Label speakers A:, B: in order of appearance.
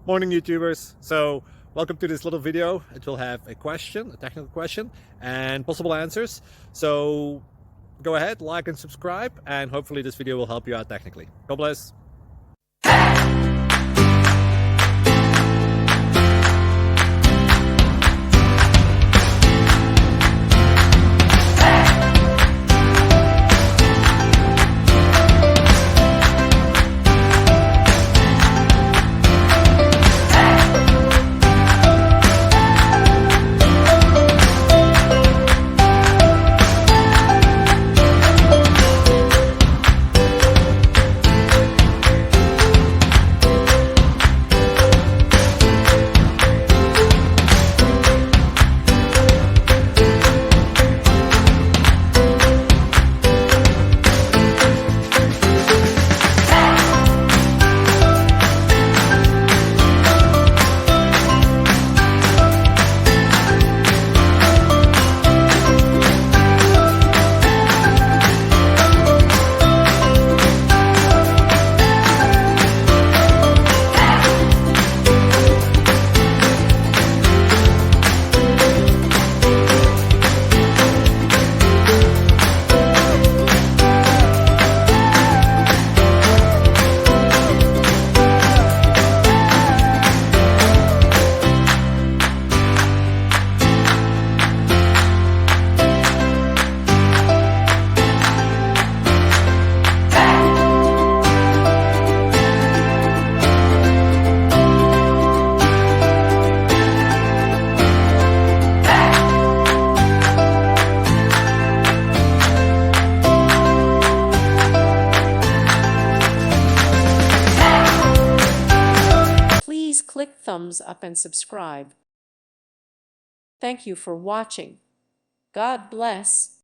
A: Morning YouTubers. So welcome to this little video. It will have a question, a technical question, and possible answers. So go ahead, like and subscribe, and hopefully this video will help you out technically. God bless.
B: Please click thumbs up and subscribe. Thank you for watching. God bless.